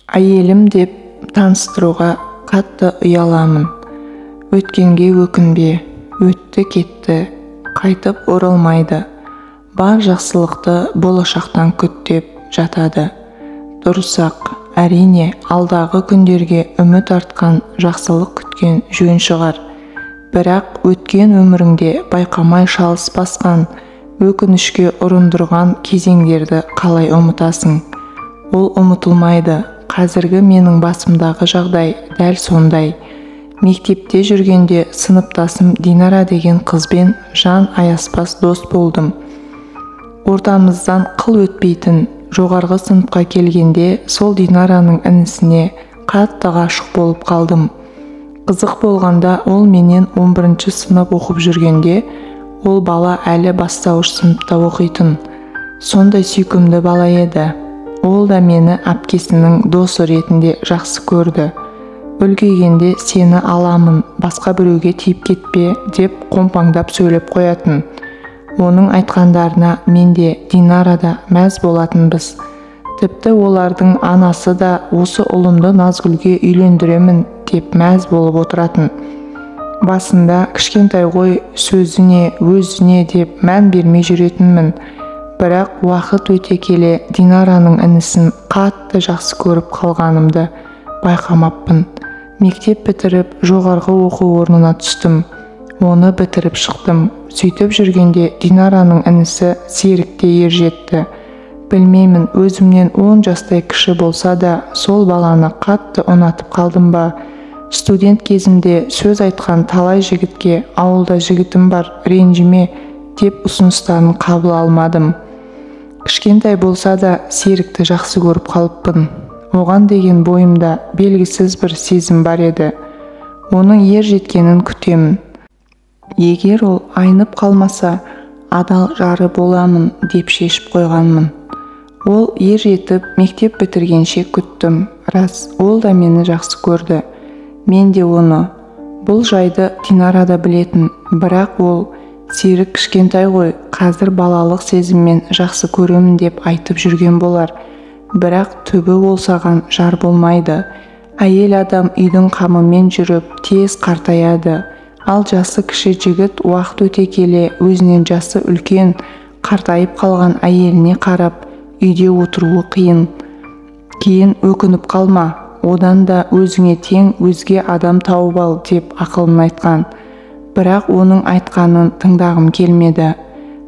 Әйелім деп таныстыруға қатты ұяламын. Өткенге өкінбе, өтті кетті, қайтып оралмайды. Бар жақсылықты болашақтан күт деп жатады. Дұрыс-ақ, әрине алдағы күндерге үміт артқан, жақсылық күткен жөн шығар. Бірақ өткен өміріңде байқамай шалыс басқан, өкінішке ұрындырған кезеңдерді қалай ұмытасың? Ол ұмытылмайды. Қазіргі менің басымдағы жағдай дәл сондай. Мектепте жүргенде сыныптасым Динара деген қызбен жан аяспас дос болдым. Ортамыздан қыл өтпейтін. Жоғарғы сыныпқа келгенде сол Динараның інісіне қатты ғашық болып қалдым. Қызық болғанда ол менен 11-ші сынып оқып жүргенде, ол бала әлі бастауыш сыныпта оқитын. Сондай сүйкімді бала еді. Ол да мені әпкесінің досы ретінде жақсы көрді. Үлкейгенде сені аламын, басқа біреуге тиіп кетпе деп қомпаңдап сөйлеп қоятын. Оның айтқандарына мен де Динара да мәз болатынбыз. Тіпті олардың анасы да осы ұлымды Назгүлге үйлендіремін деп мәз болып отыратын. Басында кішкентай ғой, сөзіне, өзіне деп мән бермей жүретінмін. Бірақ уақыт өте келе Динараның інісін қатты жақсы көріп қалғанымды байқамаппын. Мектеп бітіріп жоғарғы оқу орнына түстім. Оны бітіріп шықтым. Сөйтіп жүргенде Динараның інісі Серікте ержетті. Білмеймін, өзімнен 10 жастай кіші болса да, сол баланы қатты ұнатып қалдым ба? Студент кезімде сөз айтқан талай жігітке ауылда жігітім бар, ренжіме деп ұсыныстарын қабыл алмадым. Кішкентай болса да Серікті жақсы көріп қалыппын. Оған деген бойымда белгісіз бір сезім бар еді. Оның ер жеткенін күтемін. Егер ол айнып қалмаса, адал жары боламын деп шешіп қойғанмын. Ол ер жетіп мектеп бітіргенше күттім. Рас, ол да мені жақсы көрді. Мен де оны. Бұл жайды Динара да білетін, бірақ ол Серік кішкентай ғой, қазір балалық сезіммен жақсы көремін деп айтып жүрген болар. Бірақ түбі ол саған жар болмайды. Әйел адам үйдің қамымен жүріп, тез қартаяды. Ал жасы кіші жігіт уақыт өте келе өзінен жасы үлкен, қартайып қалған әйеліне қарап, үйде отыруы қиын. Кейін өкініп қалма, одан да өзіңе тең өзге адам тауып ал деп ақылын айтқан. Бірақ оның айтқанын тыңдағым келмеді.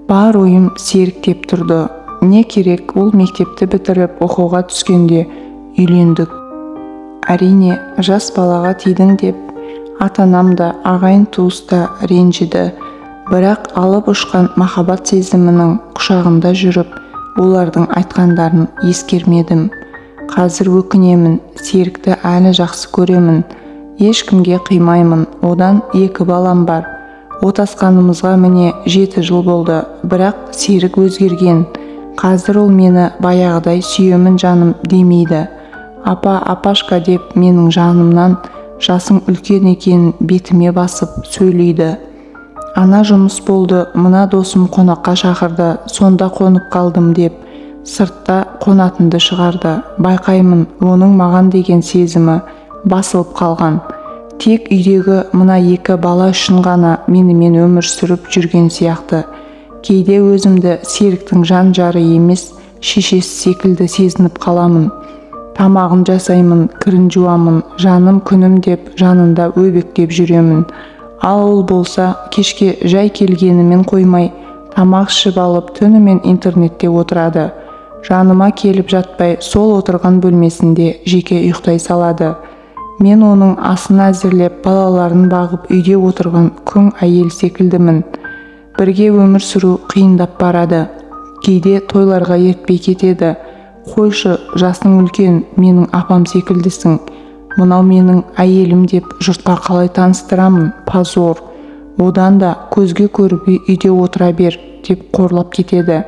Бар ойым Серік деп тұрды. Не керек, ол мектепті бітіріп оқуға түскенде үйлендік. Әрине, жас балаға тидің деп ата-анам да, ағайын туыс та ренжіді. Бірақ алып ұшқан махаббат сезімінің құшағында жүріп, олардың айтқандарын ескермедім. Қазір өкінемін, Серікті әлі жақсы көремін. Ешкімге қимаймын, одан 2 балам бар. Отасқанымызға міне 7 жыл болды, бірақ Серік өзгерген. Қазір ол мені баяғыдай сүйемін жаным демейді. Апа, апашка деп менің жанымнан жасың үлкен екенін бетіме басып сөйлейді. Ана жұмыс болды, мына досым қонаққа шақырды, сонда қонып қалдым деп сыртта қонатынды шығарды. Байқаймын, оның маған деген сезімі басылып қалған. Тек үйдегі мына 2 бала үшін ғана менімен өмір сүріп жүрген сияқты. Кейде өзімді Серіктің жан жары емес, шешесі секілді сезініп қаламын. Тамағын жасаймын, кірін жуамын, жаным күнім деп жанында өбектеп жүремін. Ал ол болса кешке жай келгенімен қоймай, тамақ ішіп алып түнімен интернетте отырады. Жаныма келіп жатпай сол отырған бөлмесінде жеке ұйықтай салады. Мен оның асын әзірлеп, балаларын бағып үйде отырған күң әйел секілдімін. Бірге өмір сүру қиындап барады. Кейде тойларға ертпей кетеді. Қойшы, жасың үлкен, менің апам секілдісің. Мынау менің әйелім деп жұртқа қалай таныстырамын, позор. Одан да көзге көріп үйде отыра бер деп қорлап кетеді.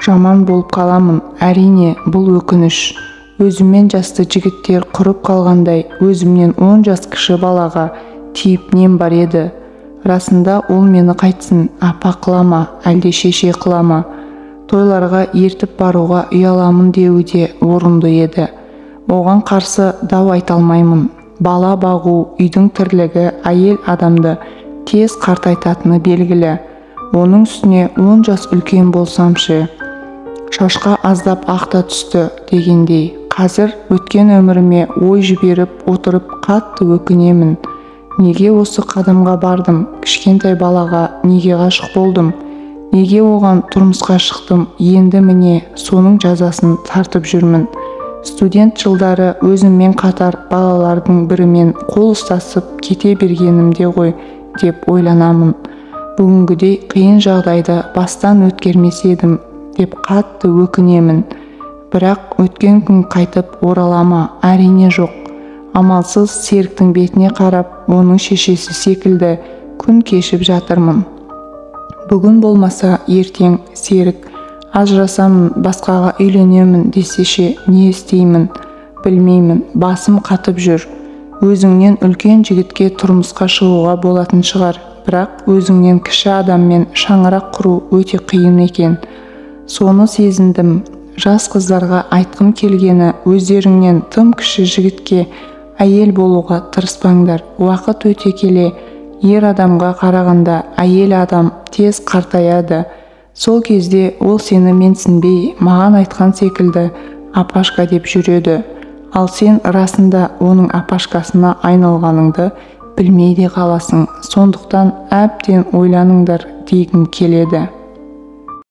Жаман болып қаламын, әрине, бұл өкініш. Өзіммен жасты жігіттер құрып қалғандай, өзімнен 10 жас кіші балаға тиіп нем бар еді. Расында ол мені қайтсын, апа қылама, әлде шеше қылама. Тойларға ертіп баруға ұяламын деуі де орынды еді. Оған қарсы дау айта алмаймын. Бала бағу, үйдің тірлігі әйел адамды тез қартайтатыны белгілі. Оның үстіне 10 жас үлкен болсамшы, шашқа аздап ақта түсті дегендей. Қазір өткен өміріме ой жіберіп отырып қатты өкінемін. Неге осы қадамға бардым? Кішкентай балаға неге ғашық болдым? Неге оған тұрмысқа шықтым? Енді міне соның жазасын тартып жүрмін. Студент жылдары өзіммен қатар балалардың бірімен қол ұстасып кете бергенімде ғой деп ойланамын. Бүгінгідей қиын жағдайды бастан өткермес едім деп қатты өкінемін. Бірақ өткен күн қайтып оралама? Әрине жоқ. Амалсыз Серіктің бетіне қарап, оның шешесі секілді күн кешіп жатырмын. Бүгін болмаса ертең Серік ажырасамын, басқаға үйленемін десеше не істеймін? Білмеймін, басым қатып жүр. Өзіңнен үлкен жігітке тұрмысқа шығуға болатын шығар, бірақ өзіңнен кіші адаммен шаңырақ құру өте қиын екен. Соны сезіндім. Жас қыздарға айтқым келгені, өздеріңнен тым кіші жігітке әйел болуға тырыспаңдар. Уақыт өте келе, ер адамға қарағанда әйел адам тез қартаяды. Сол кезде ол сені менсінбей, маған айтқан секілді апашка деп жүреді. Ал сен расында оның апашкасына айналғаныңды білмей де қаласың. Сондықтан әбден ойланыңдар дегім келеді.